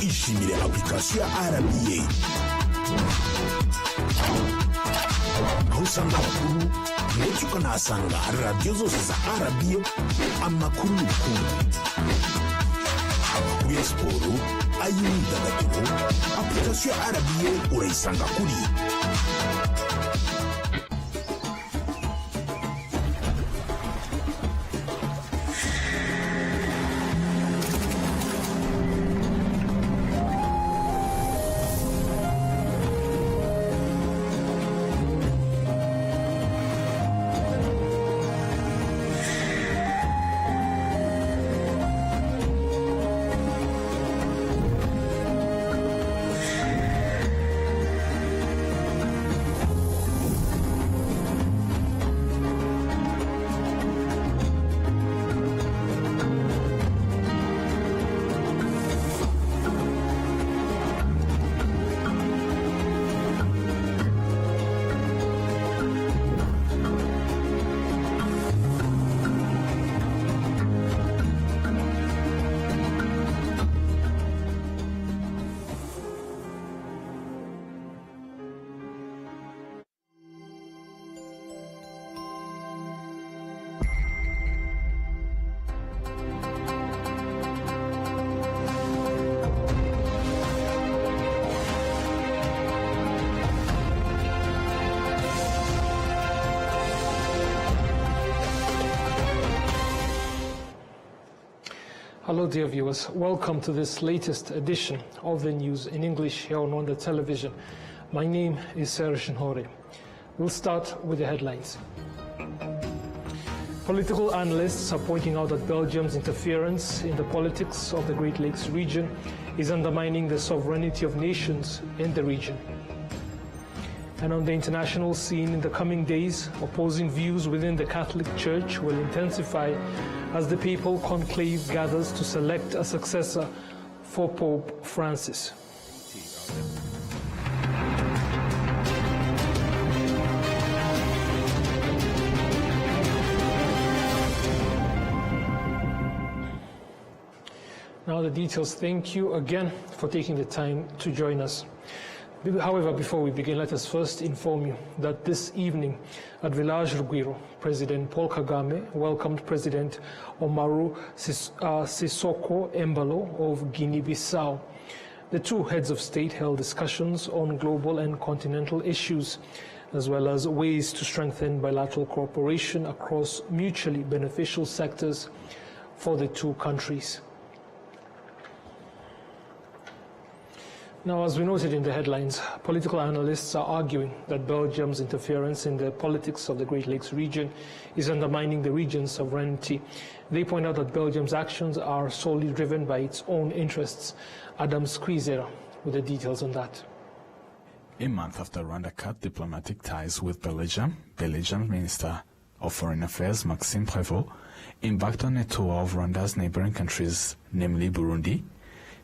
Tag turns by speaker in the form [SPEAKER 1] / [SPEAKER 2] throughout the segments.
[SPEAKER 1] ishimire application ya RBA aho usanga amakuru ndetse ukanahasanga radiyo zose za RBA, amakuru y'ubukungu, amakuru ya siporo, ay'imyidagaduro. Application ya RBA urayisanga kuri
[SPEAKER 2] Hello dear viewers, welcome to this latest edition of the news in English here on Rwanda Television. My name is Serge Nhore. We'll start with the headlines. Political analysts are pointing out that Belgium's interference in the politics of the Great Lakes region is undermining the sovereignty of nations in the region. And on the international scene in the coming days, opposing views within the Catholic Church will intensify as the papal conclave gathers to select a successor for Pope Francis. Now the details. Thank you again for taking the time to join us. However, before we begin, let us first inform you that this evening at Village Rugwiro, President Paul Kagame welcomed President Umaru Sissoco Embalo of Guinea-Bissau. The two heads of state held discussions on global and continental issues, as well as ways to strengthen bilateral cooperation across mutually beneficial sectors for the two countries. Now, as we noted in the headlines, political analysts are arguing that Belgium's interference in the politics of the Great Lakes region is undermining the region's sovereignty. They point out that Belgium's actions are solely driven by its own interests. Adam Squeezer with the details on that.
[SPEAKER 3] A month after Rwanda cut diplomatic ties with Belgium, Belgium's Minister of Foreign Affairs, Maxime Prévost, embarked on a tour of Rwanda's neighboring countries, namely Burundi,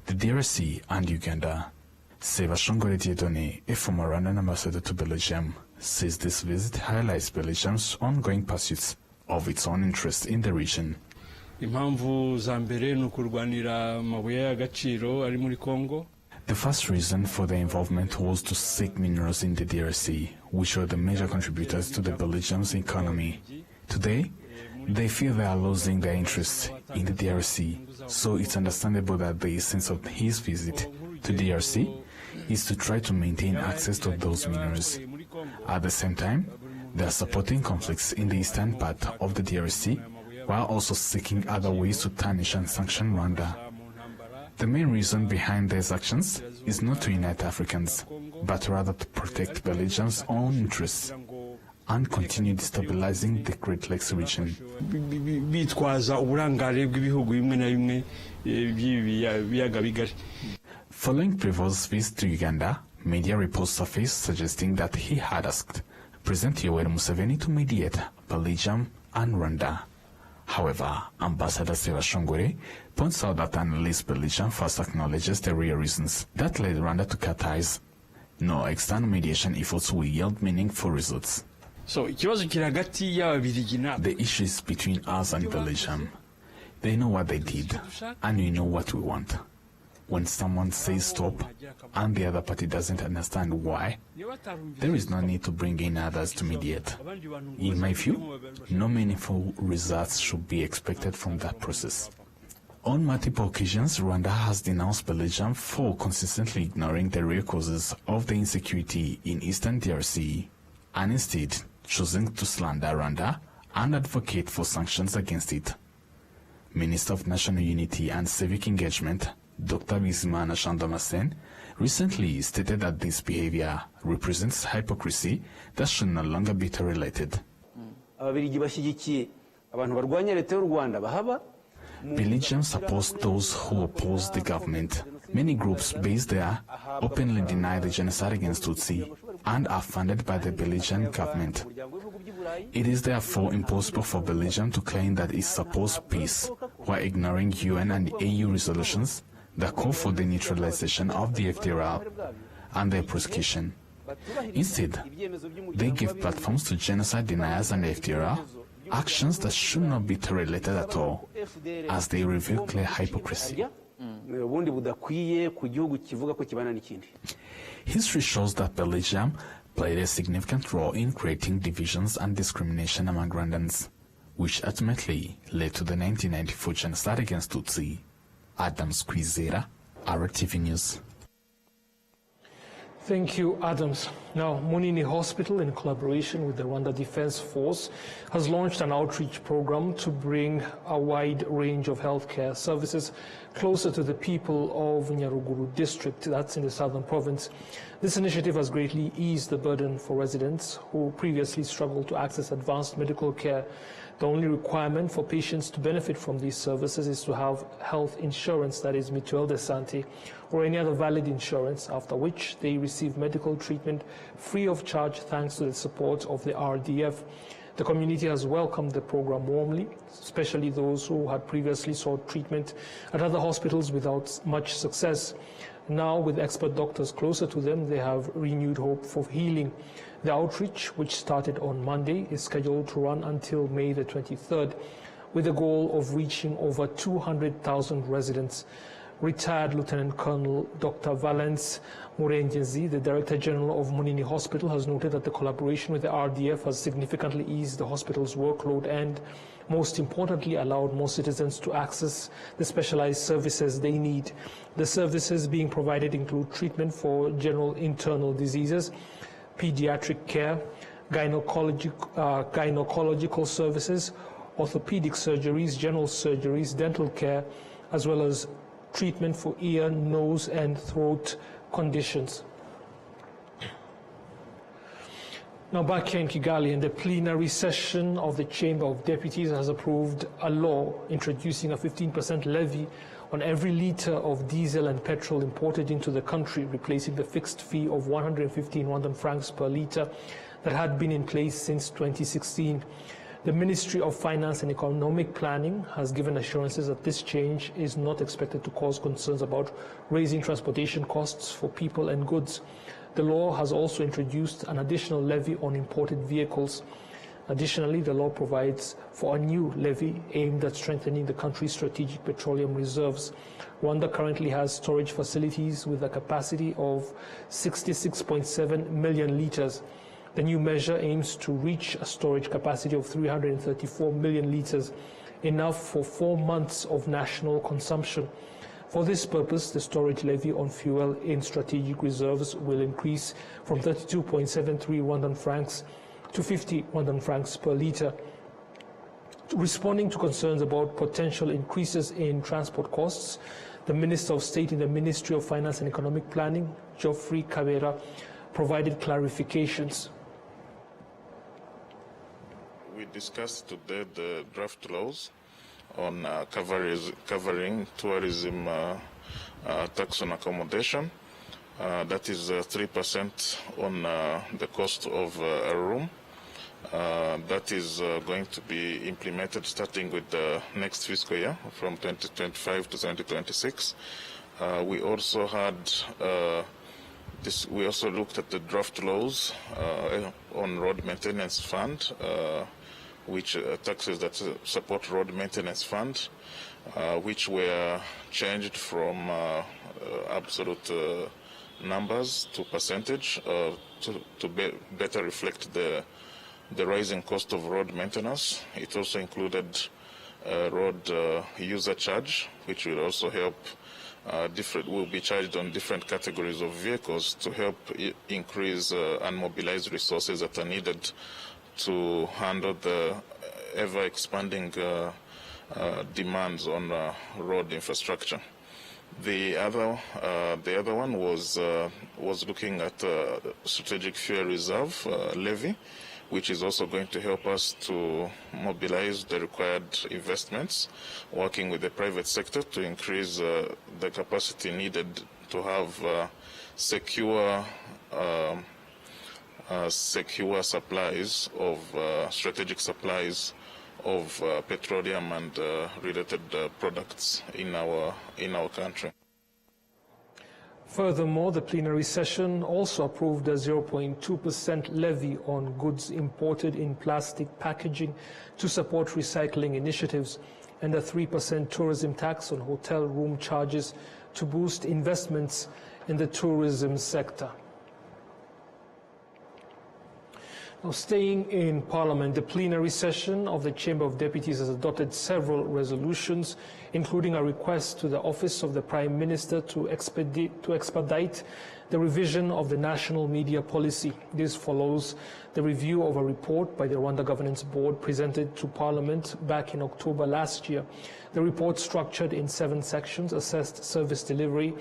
[SPEAKER 3] the DRC, and Uganda. Sebashongore Dieudonné, a former Rwandan ambassador to Belgium, says this visit highlights Belgium's ongoing pursuits of its own interests in the region.
[SPEAKER 4] Impamvu za mbere ni ukurwanira amabuye y'agaciro ari muri Congo.
[SPEAKER 3] The first reason for their involvement was to seek minerals in the DRC, which are the major contributors to the Belgium's economy. Today, they feel they are losing their interest in the DRC, so it's understandable that the essence of his visit to DRC is to try to maintain access to those minerals. At the same time, they are supporting conflicts in the eastern part of the DRC, while also seeking other ways to tarnish and sanction Rwanda. The main reason behind these actions is not to unite Africans, but rather to protect Belgium's own interests and continue destabilizing the Great Lakes region.
[SPEAKER 4] Bitwaza uburangare bw'ibihugu bimwe na bimwe by'ibiyaga bigari.
[SPEAKER 3] Following Prévost's visit to Uganda, media reports surfaced suggesting that he had asked President Yoweri Museveni to mediate Belgium and Rwanda. However, Ambassador Sebashongore points out that analysts Belgium first acknowledges the real reasons that led Rwanda to cut ties. No external mediation efforts will yield meaningful results.
[SPEAKER 4] So,
[SPEAKER 3] the issue is between us and Belgium. They know what they did, and we know what we want. When someone says stop and the other party doesn't understand why, there is no need to bring in others to mediate. In my view, no meaningful results should be expected from that process. On multiple occasions, Rwanda has denounced Belgium for consistently ignoring the real causes of the insecurity in eastern DRC and instead choosing to slander Rwanda and advocate for sanctions against it. Minister of National Unity and Civic Engagement, Dr. Bizimana Jean Damascene, recently stated that this behavior represents hypocrisy that should no longer be tolerated. Belgians oppose those who oppose the government. Many groups based there openly deny the genocide against Tutsi and are funded by the Belgian government. It is therefore impossible for Belgium to claim that it supports peace while ignoring UN and AU resolutions that call for the neutralization of the FDLR and their prosecution. Instead, they give platforms to genocide deniers and the FDLR, actions that should not be tolerated at all, as they reveal clear hypocrisy. History shows that Belgium played a significant role in creating divisions and discrimination among Rwandans, which ultimately led to the 1994 genocide against Tutsi. Adams Kwizera, RwandaTV News.
[SPEAKER 2] Thank you, Adams. Now, Munini Hospital, in collaboration with the Rwanda Defense Force, has launched an outreach program to bring a wide range of healthcare services closer to the people of Nyaruguru district, that's in the southern province. This initiative has greatly eased the burden for residents who previously struggled to access advanced medical care. The only requirement for patients to benefit from these services is to have health insurance, that is Mutuelle de Santé, or any other valid insurance, after which they receive medical treatment free of charge thanks to the support of the RDF. The community has welcomed the program warmly, especially those who had previously sought treatment at other hospitals without much success. Now, with expert doctors closer to them, they have renewed hope for healing. The outreach, which started on Monday, is scheduled to run until May the 23rd, with the goal of reaching over 200,000 residents. Retired Lieutenant Colonel Dr. Valence Murengenzi, the Director General of Munini Hospital, has noted that the collaboration with the RDF has significantly eased the hospital's workload and, most importantly, allowed more citizens to access the specialized services they need. The services being provided include treatment for general internal diseases, pediatric care, gynecological services, orthopedic surgeries, general surgeries, dental care, as well as treatment for ear, nose, and throat conditions. Now back here in Kigali, in the plenary session of the Chamber of Deputies has approved a law introducing a 15% levy on every litre of diesel and petrol imported into the country, replacing the fixed fee of 115 Rwandan francs per litre that had been in place since 2016. The Ministry of Finance and Economic Planning has given assurances that this change is not expected to cause concerns about raising transportation costs for people and goods. The law has also introduced an additional levy on imported vehicles. Additionally, the law provides for a new levy aimed at strengthening the country's strategic petroleum reserves. Rwanda currently has storage facilities with a capacity of 66.7 million litres. The new measure aims to reach a storage capacity of 334 million litres, enough for 4 months of national consumption. For this purpose, the storage levy on fuel in strategic reserves will increase from 32.73 Rwandan francs to 50 Rwandan francs per litre. Responding to concerns about potential increases in transport costs, the Minister of State in the Ministry of Finance and Economic Planning, Geoffrey Kabera, provided clarifications.
[SPEAKER 5] We discussed today the draft laws on covering tourism tax on accommodation. That is 3% on the cost of a room. That is going to be implemented starting with the next fiscal year from 2025 to 2026. We also had we also looked at the draft laws on road maintenance fund, which taxes that support road maintenance fund. which were changed from absolute numbers to percentage to better reflect the rising cost of road maintenance. It also included road user charge, which will also help will be charged on different categories of vehicles to help increase and mobilize resources that are needed to handle the ever-expanding demands on road infrastructure. The other one was looking at strategic fuel reserve levy, which is also going to help us to mobilize the required investments, working with the private sector to increase the capacity needed to have secure supplies of strategic supplies of petroleum and related products in our country.
[SPEAKER 2] Furthermore, the plenary session also approved a 0.2% levy on goods imported in plastic packaging to support recycling initiatives, and a 3% tourism tax on hotel room charges to boost investments in the tourism sector. Now, staying in Parliament, the plenary session of the Chamber of Deputies has adopted several resolutions, including a request to the Office of the Prime Minister to expedite the revision of the national media policy. This follows the review of a report by the Rwanda Governance Board presented to Parliament back in October last year. The report, structured in 7 sections, assessed service delivery,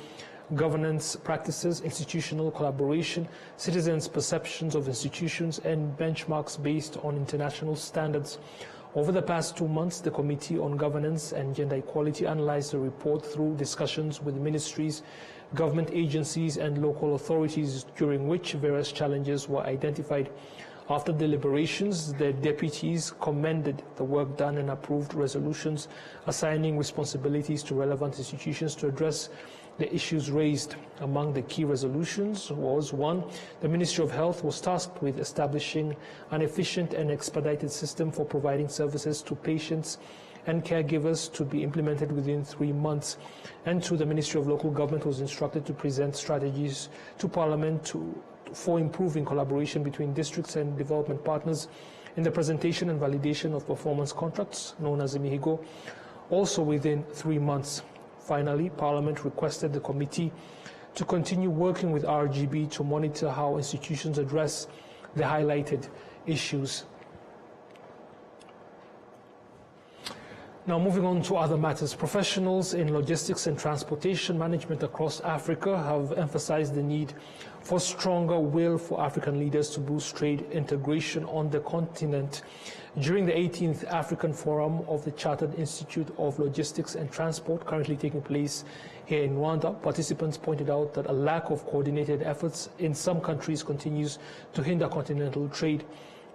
[SPEAKER 2] governance practices, institutional collaboration, citizens' perceptions of institutions, and benchmarks based on international standards. Over the past 2 months, the Committee on Governance and Gender Equality analyzed the report through discussions with ministries, government agencies, and local authorities, during which various challenges were identified. After deliberations, the deputies commended the work done and approved resolutions assigning responsibilities to relevant institutions to address the issues raised. Among the key resolutions was 1. The Ministry of Health was tasked with establishing an efficient and expedited system for providing services to patients and caregivers to be implemented within 3 months. And 2. The Ministry of Local Government was instructed to present strategies to Parliament for improving collaboration between districts and development partners in the presentation and validation of performance contracts, known as Imihigo, also within 3 months. Finally, Parliament requested the committee to continue working with RGB to monitor how institutions address the highlighted issues. Now, moving on to other matters. Professionals in logistics and transportation management across Africa have emphasized the need for stronger will for African leaders to boost trade integration on the continent. During the 18th African Forum of the Chartered Institute of Logistics and Transport, currently taking place here in Rwanda, participants pointed out that a lack of coordinated efforts in some countries continues to hinder continental trade.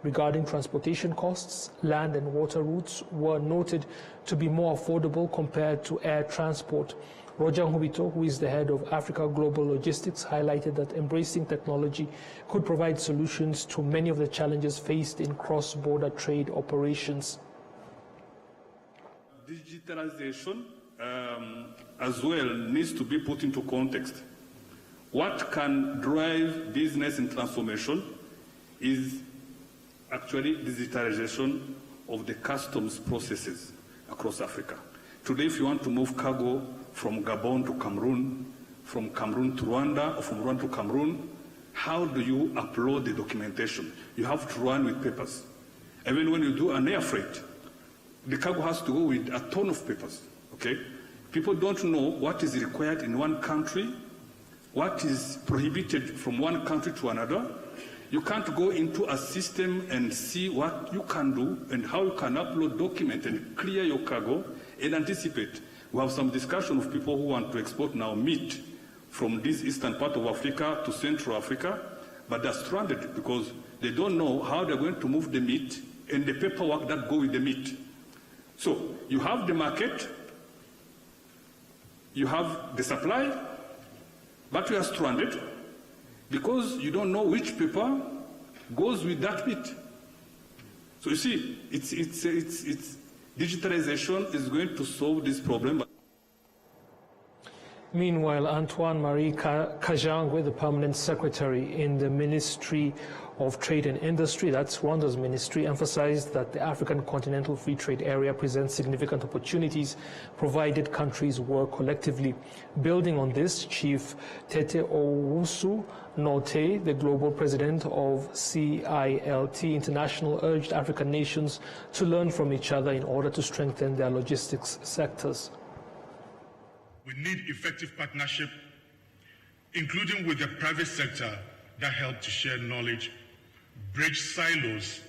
[SPEAKER 2] Regarding transportation costs, land and water routes were noted to be more affordable compared to air transport. Roger Nkubito, who is the head of Africa Global Logistics, highlighted that embracing technology could provide solutions to many of the challenges faced in cross-border trade operations.
[SPEAKER 6] Digitalization as well needs to be put into context. What can drive business and transformation is actually digitalization of the customs processes across Africa. Today, if you want to move cargo from Gabon to Cameroon, from Cameroon to Rwanda, or from Rwanda to Cameroon, how do you upload the documentation? You have to run with papers. Even when you do an air freight, the cargo has to go with a ton of papers, okay? People don't know what is required in one country, what is prohibited from one country to another. You can't go into a system and see what you can do and how you can upload documents and clear your cargo and anticipate. We have some discussion of people who want to export now meat from this eastern part of Africa to Central Africa, but they're stranded because they don't know how they're going to move the meat and the paperwork that go with the meat. So you have the market, you have the supply, but you are stranded because you don't know which paper goes with that meat. So you see, it's digitalization is going to solve this problem.
[SPEAKER 2] Meanwhile, Antoine-Marie Kajangwe, the permanent secretary in the Ministry of Trade and Industry, that's Rwanda's ministry, emphasized that the African Continental Free Trade Area presents significant opportunities provided countries work collectively. Building on this, Chief Tete Owusu Note, the global president of CILT International, urged African nations to learn from each other in order to strengthen their logistics sectors.
[SPEAKER 7] We need effective partnership, including with the private sector, that help to share knowledge, bridge silos,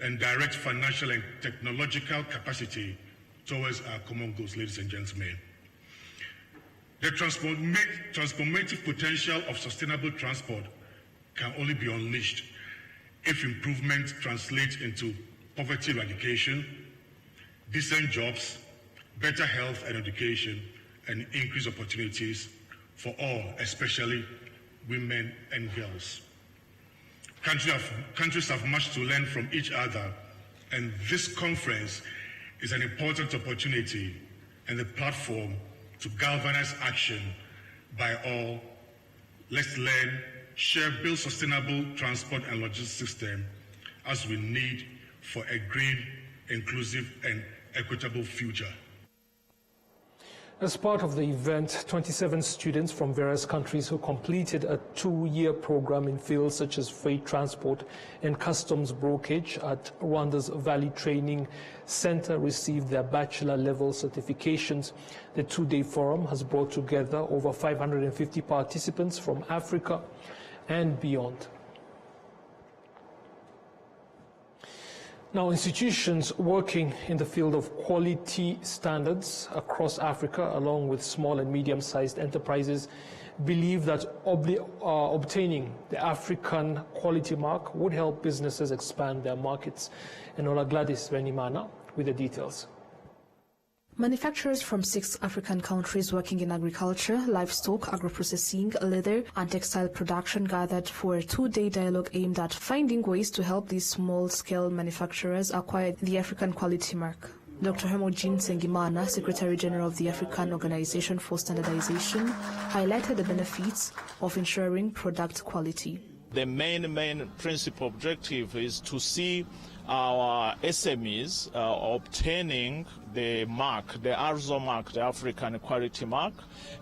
[SPEAKER 7] and direct financial and technological capacity towards our common goals, ladies and gentlemen. The transformative potential of sustainable transport can only be unleashed if improvement translates into poverty eradication, decent jobs, better health and education, and increased opportunities for all, especially women and girls. Countries have much to learn from each other, and this conference is an important opportunity and a platform to galvanize action by all. Let's learn, share, build sustainable transport and logistics system as we need for a green, inclusive, and equitable future.
[SPEAKER 2] As part of the event, 27 students from various countries who completed a 2-year program in fields such as freight transport and customs brokerage at Rwanda's Valley Training Center received their bachelor-level certifications. The 2-day forum has brought together over 550 participants from Africa and beyond. Now, institutions working in the field of quality standards across Africa, along with small and medium-sized enterprises, believe that obtaining the African quality mark would help businesses expand their markets. And Ola Gladys Venimana with the details.
[SPEAKER 8] Manufacturers from 6 African countries working in agriculture, livestock, agro-processing, leather and textile production gathered for a 2-day dialogue aimed at finding ways to help these small-scale manufacturers acquire the African quality mark. Dr. Hemogene Sengimana, Secretary General of the African Organization for Standardization, highlighted the benefits of ensuring product quality.
[SPEAKER 9] The main principal objective is to see our SMEs obtaining the mark, the ARZO mark, the African Quality Mark.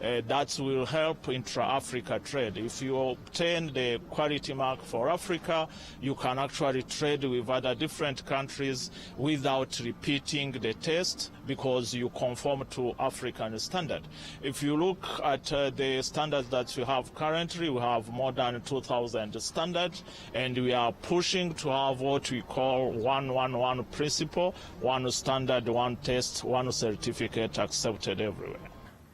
[SPEAKER 9] That will help intra-Africa trade. If you obtain the quality mark for Africa, you can actually trade with other different countries without repeating the test because you conform to African standard. If you look at the standards that we have currently, we have more than 2,000 standards, and we are pushing to have what we call 1-1-1 principle, one standard, one test, one certificate accepted everywhere.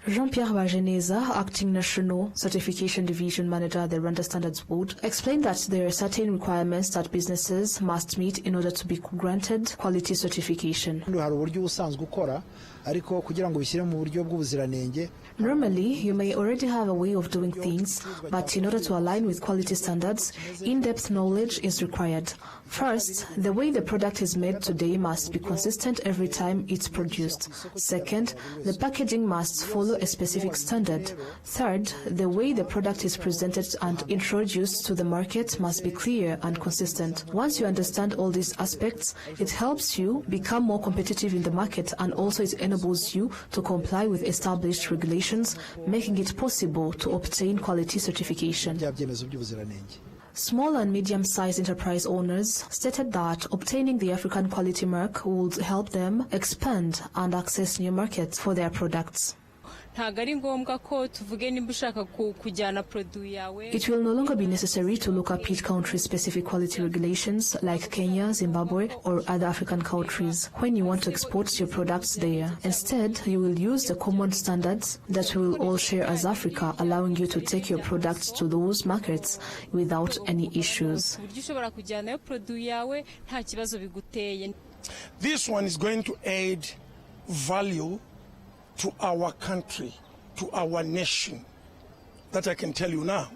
[SPEAKER 8] Jean-Pierre Bajeneza, Acting National Certification Division Manager at the Rwanda Standards Board, explained that there are certain requirements that businesses must meet in order to be granted quality certification. Normally, you may already have a way of doing things, but in order to align with quality standards, in-depth knowledge is required. First, the way the product is made today must be consistent every time it's produced. Second, the packaging must follow a specific standard. Third, the way the product is presented and introduced to the market must be clear and consistent. Once you understand all these aspects, it helps you become more competitive in the market, and also it enables you to comply with established regulations, making it possible to obtain quality certification. Small and medium-sized enterprise owners stated that obtaining the African quality mark would help them expand and access new markets for their products. It will no longer be necessary to look up each country's specific quality regulations like Kenya, Zimbabwe, or other African countries when you want to export your products there. Instead, you will use the common standards that we will all share as Africa, allowing you to take your products to those markets without any issues.
[SPEAKER 10] This one is going to add value to our country, to our nation. That I can tell you now.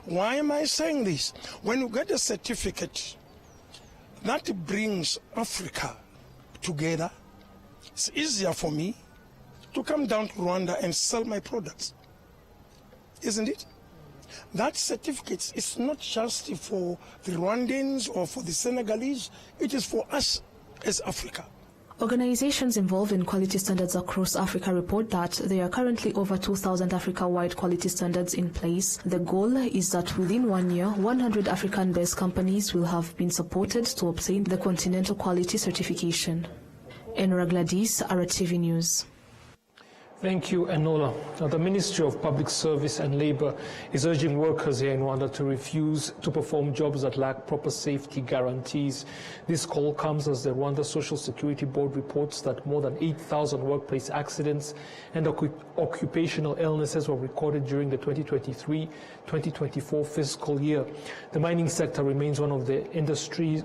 [SPEAKER 10] Why am I saying this? When you get a certificate, that brings Africa together. It's easier for me to come down to Rwanda and sell my products, isn't it? That certificate is not just for the Rwandans or for the Senegalese, it is for us as Africa.
[SPEAKER 8] Organizations involved in quality standards across Africa report that there are currently over 2,000 Africa-wide quality standards in place. The goal is that within 1 year, 100 African-based companies will have been supported to obtain the Continental Quality Certification. Enora Gladys, RwandaTV News.
[SPEAKER 2] Thank you, Enola. Now, the Ministry of Public Service and Labour is urging workers here in Rwanda to refuse to perform jobs that lack proper safety guarantees. This call comes as the Rwanda Social Security Board reports that more than 8,000 workplace accidents and occupational illnesses were recorded during the 2023-2024 fiscal year. The mining sector remains one of the industries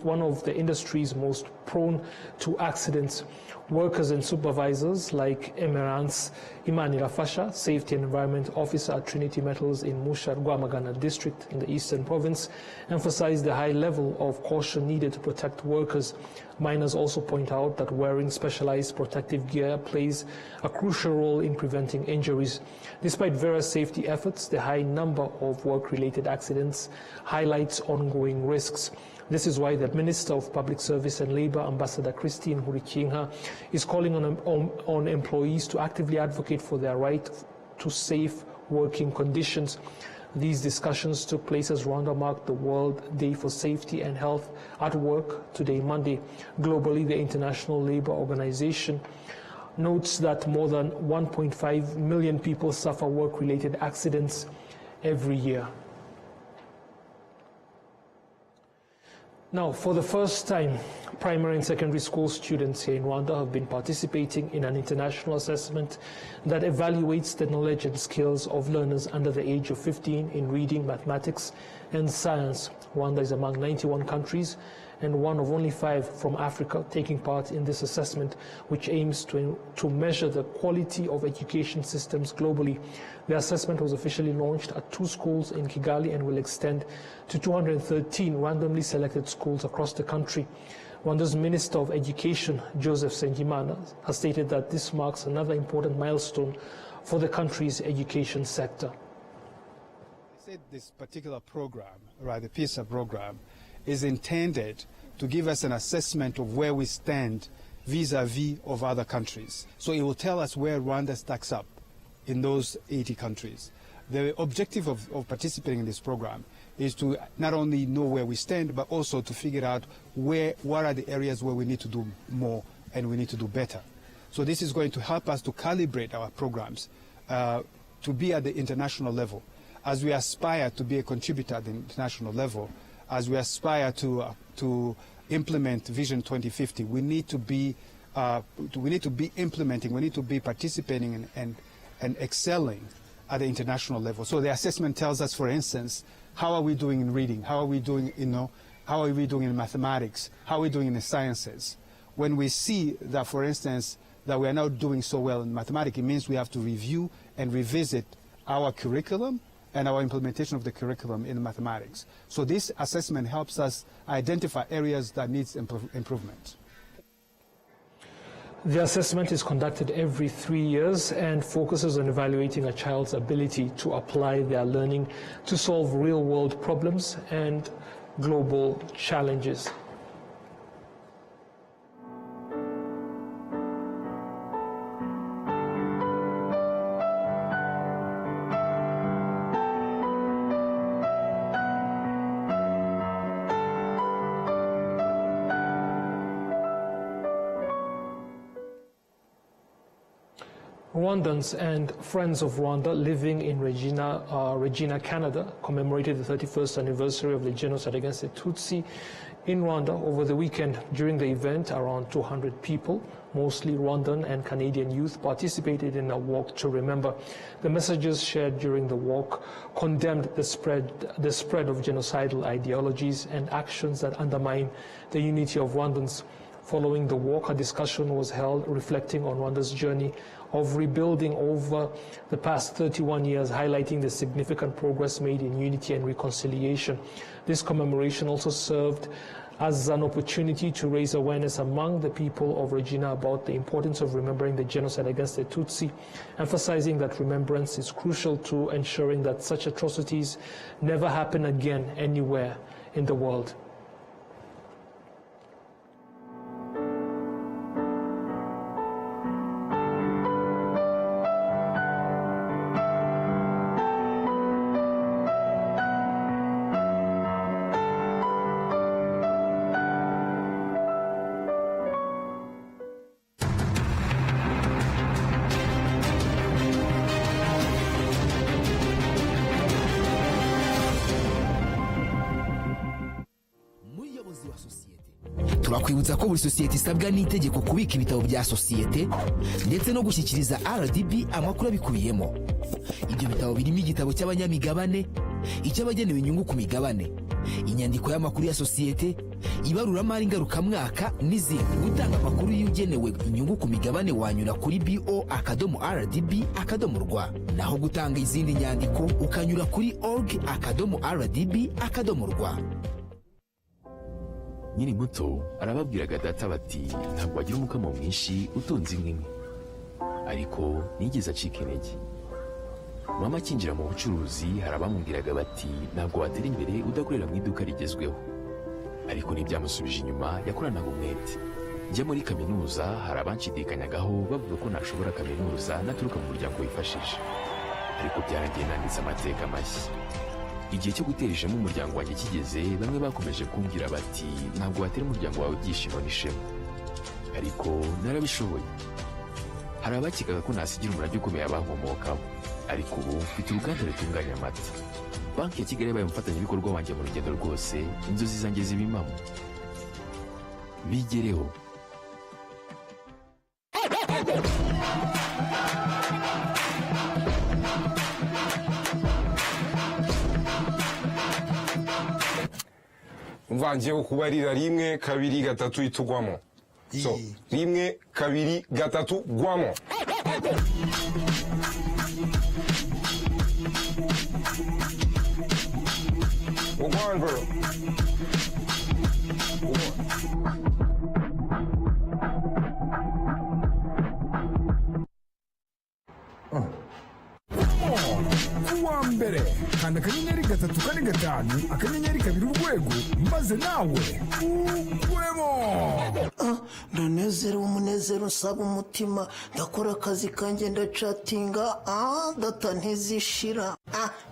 [SPEAKER 2] most prone to accidents. Workers and supervisors like Emerance Imani Rafasha, Safety and Environment Officer at Trinity Metals in Musha, Rwamagana District in the Eastern Province, emphasized the high level of caution needed to protect workers. Miners also point out that wearing specialized protective gear plays a crucial role in preventing injuries. Despite various safety efforts, the high number of work-related accidents highlights ongoing risks. This is why the Minister of Public Service and Labour, Ambassador Christine Hurikinha, is calling on employees to actively advocate for their right to safe working conditions. These discussions took place as Rwanda marked the World Day for Safety and Health at Work today, Monday. Globally, the International Labour Organization notes that more than 1.5 million people suffer work-related accidents every year. Now, for the first time, primary and secondary school students here in Rwanda have been participating in an international assessment that evaluates the knowledge and skills of learners under the age of 15 in reading, mathematics, and science. Rwanda is among 91 countries and one of only 5 from Africa taking part in this assessment, which aims to measure the quality of education systems globally. The assessment was officially launched at 2 schools in Kigali and will extend to 213 randomly selected schools across the country. Rwanda's Minister of Education, Joseph Nsengimana, has stated that this marks another important milestone for the country's education sector.
[SPEAKER 11] I said this particular program, right, the PISA program, is intended to give us an assessment of where we stand vis-a-vis of other countries. So it will tell us where Rwanda stacks up in those 80 countries. The objective of participating in this program is to not only know where we stand, but also to figure out what are the areas where we need to do more and we need to do better. So this is going to help us to calibrate our programs to be at the international level. As we aspire to be a contributor at the international level, as we aspire to implement Vision 2050, we need to be implementing, we need to be participating and excelling at the international level. So the assessment tells us, for instance, how are we doing in reading? How are we doing, how are we doing in mathematics? How are we doing in the sciences? When we see that, for instance, that we are not doing so well in mathematics, it means we have to review and revisit our curriculum and our implementation of the curriculum in mathematics. So this assessment helps us identify areas that needs improvement.
[SPEAKER 2] The assessment is conducted every 3 years and focuses on evaluating a child's ability to apply their learning to solve real-world problems and global challenges. Rwandans and friends of Rwanda living in Regina, Canada, commemorated the 31st anniversary of the genocide against the Tutsi in Rwanda over the weekend. During the event, around 200 people, mostly Rwandan and Canadian youth, participated in a walk to remember. The messages shared during the walk condemned the spread of genocidal ideologies and actions that undermine the unity of Rwandans. Following the walk, a discussion was held reflecting on Rwanda's journey of rebuilding over the past 31 years, highlighting the significant progress made in unity and reconciliation. This commemoration also served as an opportunity to raise awareness among the people of Regina about the importance of remembering the genocide against the Tutsi, emphasizing that remembrance is crucial to ensuring that such atrocities never happen again anywhere in the world.
[SPEAKER 12] turakwibutsa ko buri sosiyete isabwa n'itegeko kubika ibitabo bya sosiyete ndetse no gushyikiriza RDB amakuru abikubiyemo. Ibyo bitabo birimo igitabo cy'abanyamigabane, icy'abagenewe inyungu ku migabane, inyandiko y'amakuru ya sosiyete, ibaruramari ngarukamwaka n'izindi. Gutanga amakuru y'ugenewe inyungu ku migabane wanyura kuri bo.rdb.rw, naho gutanga izindi nyandiko ukanyura kuri org.rdb.rw.
[SPEAKER 13] Nyiri muto arababwiraga data bati ntabwo wagira umukamo mwinshi utunze imwe imwe, ariko nigeze acika intege. Mama akinjira mu bucuruzi hari abamubwiraga bati ntabwo watera imbere udakorera mu iduka rigezweho, ariko ntibyamusubije inyuma, yakoranaga umwete. Njya muri kaminuza hari abanshidikanyagaho bavuga ko nashobora kaminuza naturuka mu muryango wifashije, ariko byarangiye nanditse amateka mashya. Igihe cyo gutera ishema umuryango wanjye kigeze, bamwe bakomeje kumbwira bati ntabwo watera umuryango wawe ibyishimo n'ishema, ariko narabishoboye. Hari abakekaga ko nasigira umurage ukomeye abankomokaho, ariko ubu mfite uruganda rutunganya amata. Banki ya Kigali yabaye umufatanyabikorwa wanjye mu rugendo rwose, inzozi zanjye ziba impamo. Bigereho.
[SPEAKER 14] Mvangiye kukubarira 1 2 3 itugwamo. So 1 2 3 gwamo. One bro.
[SPEAKER 1] Kuwa mbere kanda akanyenyeri 3 4 5 akanyenyeri 2 urwego maze nawe ugwemo.
[SPEAKER 15] Ndanezero umunezero nsaba umutima, ndakora akazi kanjye ndacatinga, data ntizishira,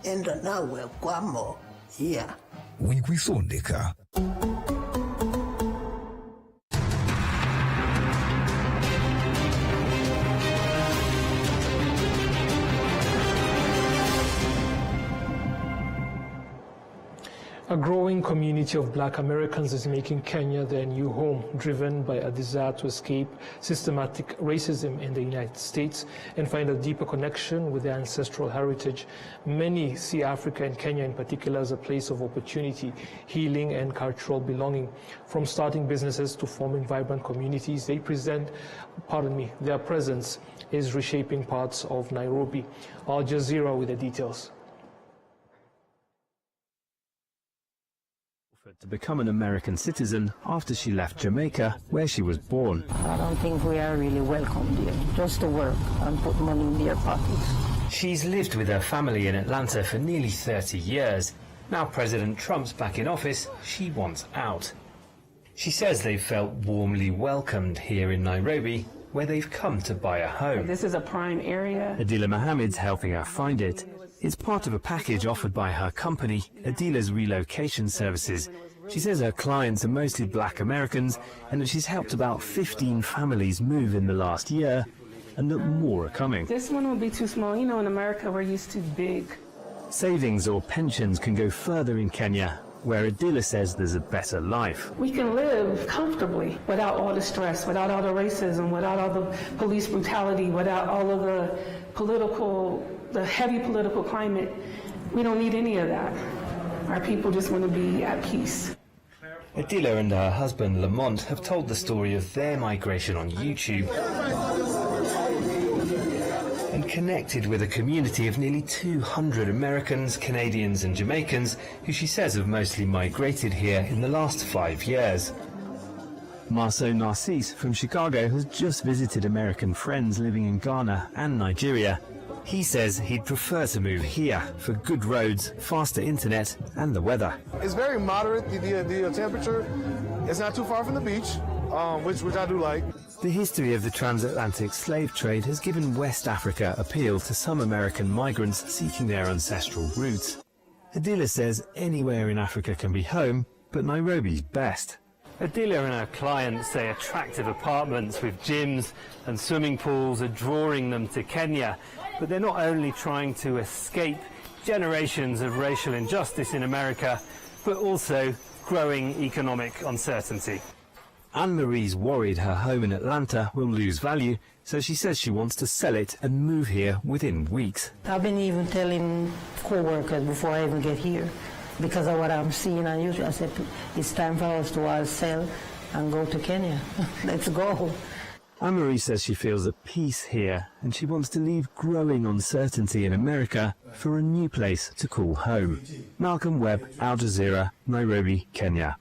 [SPEAKER 15] enda nawe gwamo. Yeah.
[SPEAKER 1] Wikwisondeka.
[SPEAKER 2] A growing community of Black Americans is making Kenya their new home, driven by a desire to escape systematic racism in the United States and find a deeper connection with their ancestral heritage. Many see Africa and Kenya in particular as a place of opportunity, healing, and cultural belonging. From starting businesses to forming vibrant communities, their presence is reshaping parts of Nairobi. Al Jazeera with the details.
[SPEAKER 16] To become an American citizen after she left Jamaica, where she was born.
[SPEAKER 17] I don't think we are really welcome here, just to work and put money in their pockets.
[SPEAKER 16] She's lived with her family in Atlanta for nearly 30 years. Now President Trump's back in office, she wants out. She says they've felt warmly welcomed here in Nairobi, where they've come to buy a home.
[SPEAKER 17] This is a prime area.
[SPEAKER 16] Adila Mohammed's helping her find it. It's part of a package offered by her company, Adila's Relocation Services. She says her clients are mostly Black Americans and that she's helped about 15 families move in the last year and that more are coming.
[SPEAKER 17] This one will be too small. You know, in America, we're used to big.
[SPEAKER 16] Savings or pensions can go further in Kenya, where Adila says there's a better life.
[SPEAKER 17] We can live comfortably without all the stress, without all the racism, without all the police brutality, without all of the heavy political climate. We don't need any of that. Our people just want to be at peace.
[SPEAKER 16] Adila and her husband Lamont have told the story of their migration on YouTube and connected with a community of nearly 200 Americans, Canadians and Jamaicans who she says have mostly migrated here in the last 5 years. Marceau Narcisse from Chicago has just visited American friends living in Ghana and Nigeria. He says he'd prefer to move here for good roads, faster internet and the weather.
[SPEAKER 18] It's very moderate, the temperature. It's not too far from the beach, which I do like.
[SPEAKER 16] The history of the transatlantic slave trade has given West Africa appeal to some American migrants seeking their ancestral roots. Adila says anywhere in Africa can be home, but Nairobi's best. Adila and her clients say attractive apartments with gyms and swimming pools are drawing them to Kenya, but they're not only trying to escape generations of racial injustice in America, but also growing economic uncertainty. Anne-Marie's worried her home in Atlanta will lose value, so she says she wants to sell it and move here within weeks.
[SPEAKER 19] I've been even telling co-workers before I even get here, because of what I'm seeing on YouTube. I said, it's time for us to all sell and go to Kenya. Let's go.
[SPEAKER 16] Anne-Marie says she feels at peace here and she wants to leave growing uncertainty in America for a new place to call home. Malcolm Webb, Al Jazeera, Nairobi, Kenya.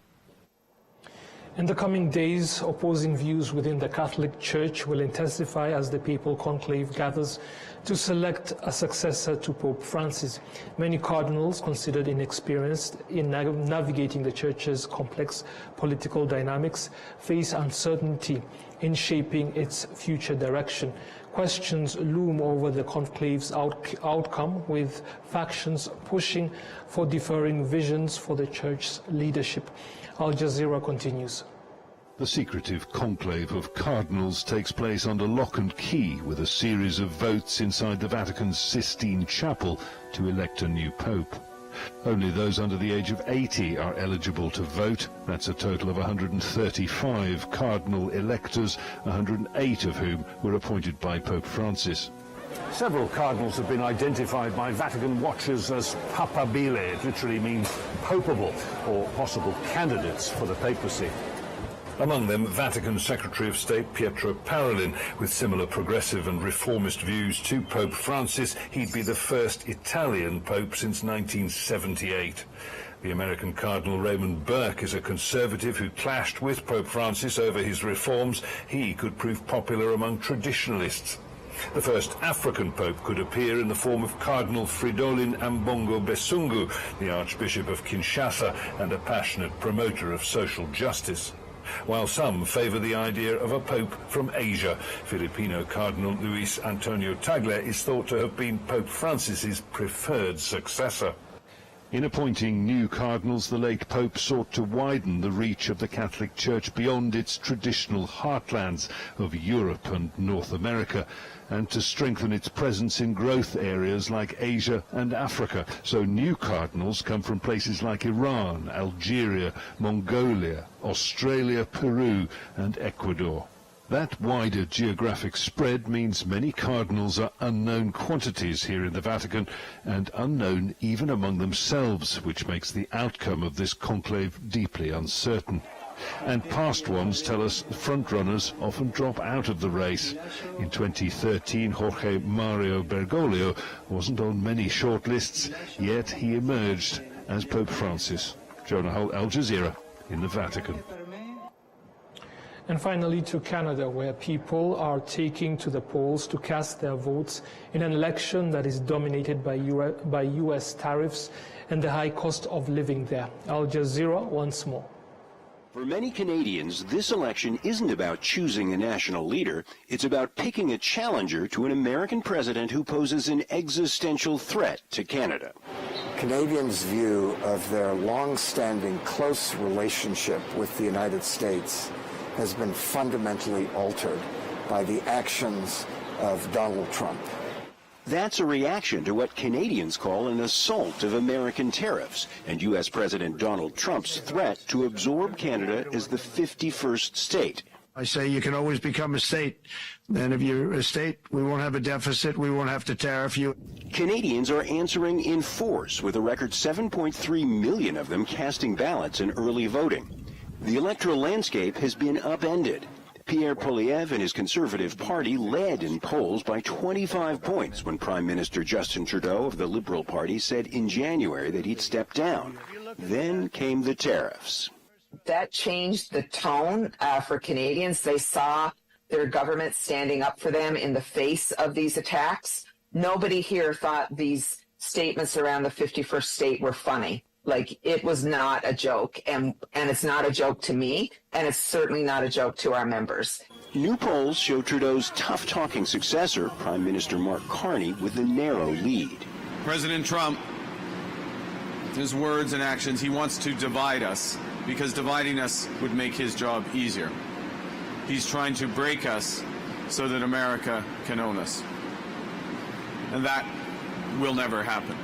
[SPEAKER 2] In the coming days, opposing views within the Catholic Church will intensify as the papal conclave gathers to select a successor to Pope Francis. Many cardinals, considered inexperienced in navigating the Church's complex political dynamics, face uncertainty in shaping its future direction. Questions loom over the conclave's outcome, with factions pushing for differing visions for the Church's leadership. Al Jazeera continues.
[SPEAKER 20] The secretive conclave of cardinals takes place under lock and key, with a series of votes inside the Vatican's Sistine Chapel to elect a new pope. Only those under the age of 80 are eligible to vote. That's a total of 135 cardinal electors, 108 of whom were appointed by Pope Francis.
[SPEAKER 21] Several cardinals have been identified by Vatican watchers as papabile. It literally means popeable, or possible candidates for the papacy.
[SPEAKER 20] Among them, Vatican Secretary of State Pietro Parolin. With similar progressive and reformist views to Pope Francis, he'd be the first Italian pope since 1978. The American Cardinal Raymond Burke is a conservative who clashed with Pope Francis over his reforms. He could prove popular among traditionalists. The first African pope could appear in the form of Cardinal Fridolin Ambongo Besungu, the Archbishop of Kinshasa and a passionate promoter of social justice. While some favor the idea of a pope from Asia, Filipino Cardinal Luis Antonio Tagle is thought to have been Pope Francis's preferred successor. In appointing new cardinals, the late Pope sought to widen the reach of the Catholic Church beyond its traditional heartlands of Europe and North America, and to strengthen its presence in growth areas like Asia and Africa. So new cardinals come from places like Iran, Algeria, Mongolia, Australia, Peru and Ecuador. That wider geographic spread means many cardinals are unknown quantities here in the Vatican, and unknown even among themselves, which makes the outcome of this conclave deeply uncertain. And past ones tell us frontrunners often drop out of the race. In 2013, Jorge Mario Bergoglio wasn't on many shortlists, yet he emerged as Pope Francis. Jonah Hull, Al Jazeera, in the Vatican.
[SPEAKER 2] And finally to Canada, where people are taking to the polls to cast their votes in an election that is dominated by U.S. tariffs and the high cost of living there. Al Jazeera once more.
[SPEAKER 22] For many Canadians, this election isn't about choosing a national leader. It's about picking a challenger to an American president who poses an existential threat to Canada.
[SPEAKER 23] Canadians' view of their long-standing close relationship with the United States has been fundamentally altered by the actions of Donald Trump.
[SPEAKER 22] That's a reaction to what Canadians call an assault of American tariffs and U.S. President Donald Trump's threat to absorb Canada as the 51st state.
[SPEAKER 24] I say you can always become a state. Then if you're a state, we won't have a deficit, we won't have to tariff you.
[SPEAKER 22] Canadians are answering in force, with a record 7.3 million of them casting ballots in early voting. The electoral landscape has been upended. Pierre Poilievre and his Conservative Party led in polls by 25 points when Prime Minister Justin Trudeau of the Liberal Party said in January that he'd step down. Then came the tariffs.
[SPEAKER 3] That changed the tone for Canadians. They saw their government standing up for them in the face of these attacks. Nobody here thought these statements around the 51st state were funny. Like, it was not a joke, and it's not a joke to me, and it's certainly not a joke to our members.
[SPEAKER 22] New polls show Trudeau's tough-talking successor, Prime Minister Mark Carney, with a narrow lead.
[SPEAKER 4] President Trump, his words and actions, he wants to divide us because dividing us would make his job easier. He's trying to break us so that America can own us. And that will never happen.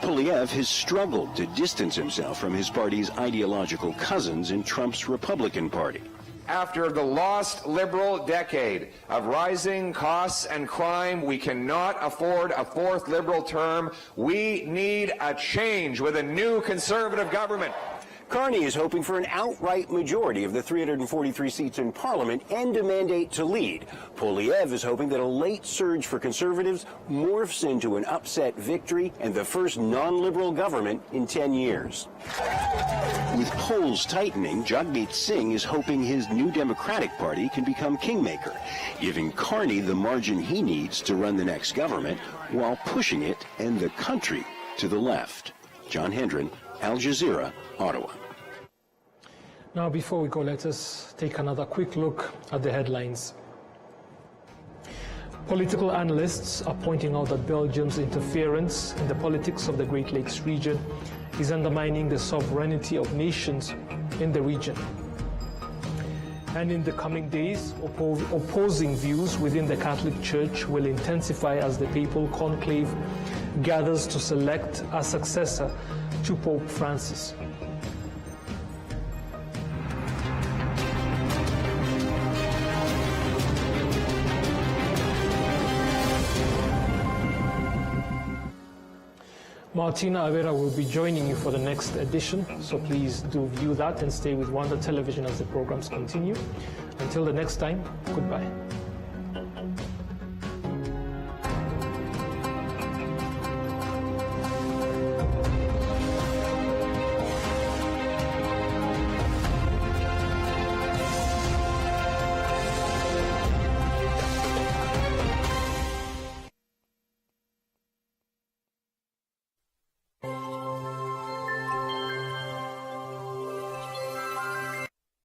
[SPEAKER 22] Poilievre has struggled to distance himself from his party's ideological cousins in Trump's Republican Party.
[SPEAKER 5] After the lost Liberal decade of rising costs and crime, we cannot afford a fourth Liberal term. We need a change with a new Conservative government.
[SPEAKER 22] Carney is hoping for an outright majority of the 343 seats in Parliament and a mandate to lead. Poilievre is hoping that a late surge for Conservatives morphs into an upset victory and the first non-Liberal government in 10 years. With polls tightening, Jagmeet Singh is hoping his New Democratic Party can become kingmaker, giving Carney the margin he needs to run the next government while pushing it and the country to the left. John Hendren, Al Jazeera, Ottawa.
[SPEAKER 2] Now, before we go, let us take another quick look at the headlines. Political analysts are pointing out that Belgium's interference in the politics of the Great Lakes region is undermining the sovereignty of nations in the region. And in the coming days, opposing views within the Catholic Church will intensify as the papal conclave gathers to select a successor to Pope Francis. Martina Avera will be joining you for the next edition, so please do view that and stay with Rwanda Television as the programs continue. Until the next time, goodbye.